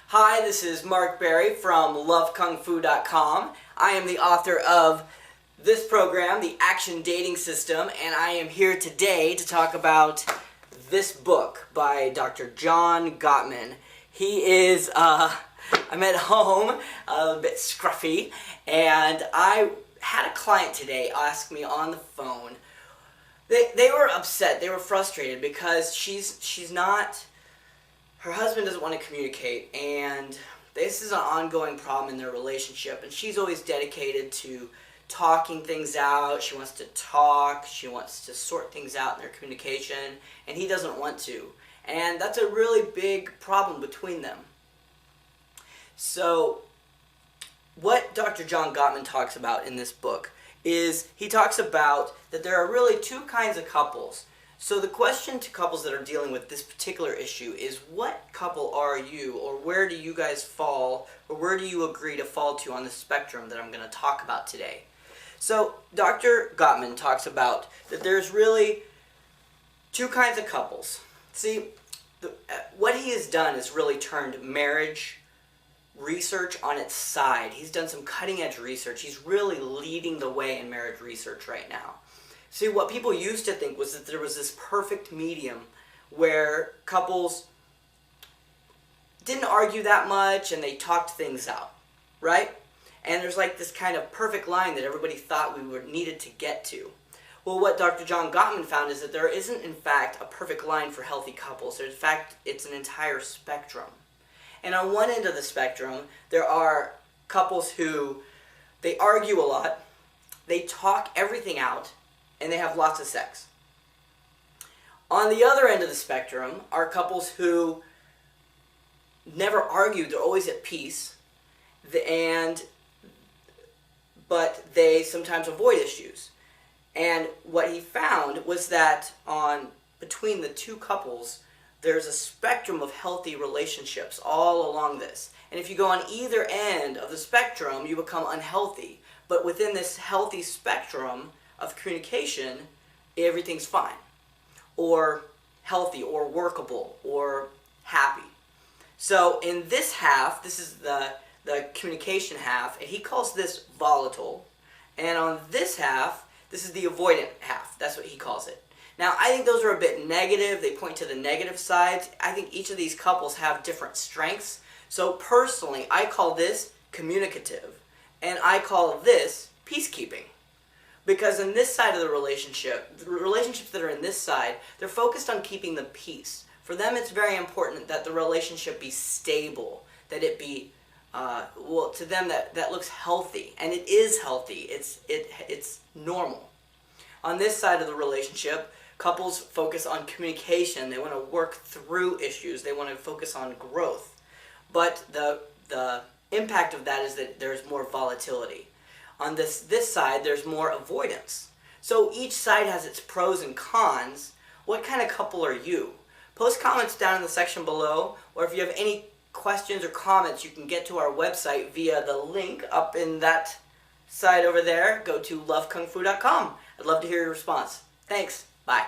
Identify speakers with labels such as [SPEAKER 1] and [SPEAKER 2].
[SPEAKER 1] Hi, this is Mark Berry from lovekungfu.com. I am the author of this program, The Action Dating System, and I am here today to talk about this book by Dr. John Gottman. He is, I'm at home, a bit scruffy, and I had a client today ask me on the phone. They were upset, they were frustrated because her husband doesn't want to communicate, and this is an ongoing problem in their relationship, and she's always dedicated to talking things out. She wants to talk, she wants to sort things out in their communication, and he doesn't want to. And that's a really big problem between them. So, what Dr. John Gottman talks about in this book is he talks about that there are really two kinds of couples. So the question to couples that are dealing with this particular issue is, what couple are you, or where do you guys fall, or where do you agree to fall to on the spectrum that I'm going to talk about today? So Dr. Gottman talks about that there's really two kinds of couples. See, what he has done is really turned marriage research on its side. He's done some cutting edge research. He's really leading the way in marriage research right now. See, what people used to think was that there was this perfect medium where couples didn't argue that much and they talked things out, right? And there's like this kind of perfect line that everybody thought we needed to get to. Well, what Dr. John Gottman found is that there isn't, in fact, a perfect line for healthy couples. In fact, it's an entire spectrum. And on one end of the spectrum, there are couples who, they argue a lot, they talk everything out, and they have lots of sex. On the other end of the spectrum are couples who never argue, they're always at peace, but they sometimes avoid issues. And what he found was that between the two couples, there's a spectrum of healthy relationships all along this. And if you go on either end of the spectrum, you become unhealthy. But within this healthy spectrum of communication, everything's fine, or healthy, or workable, or happy. So in this half, this is the communication half, and he calls this volatile. And on this half, this is the avoidant half. That's what he calls it. Now, I think those are a bit negative. They point to the negative sides. I think each of these couples have different strengths. So personally, I call this communicative, and I call this peacekeeping. Because in this side of the relationships that are in this side, they're focused on keeping the peace. For them, it's very important that the relationship be stable, that it be, to them that looks healthy, and it is healthy. It's normal. On this side of the relationship, couples focus on communication. They want to work through issues. They want to focus on growth. But the impact of that is that there's more volatility. On this side, there's more avoidance. So each side has its pros and cons. What kind of couple are you? Post comments down in the section below, or if you have any questions or comments, you can get to our website via the link up in that side over there. Go to lovekungfu.com. I'd love to hear your response. Thanks. Bye.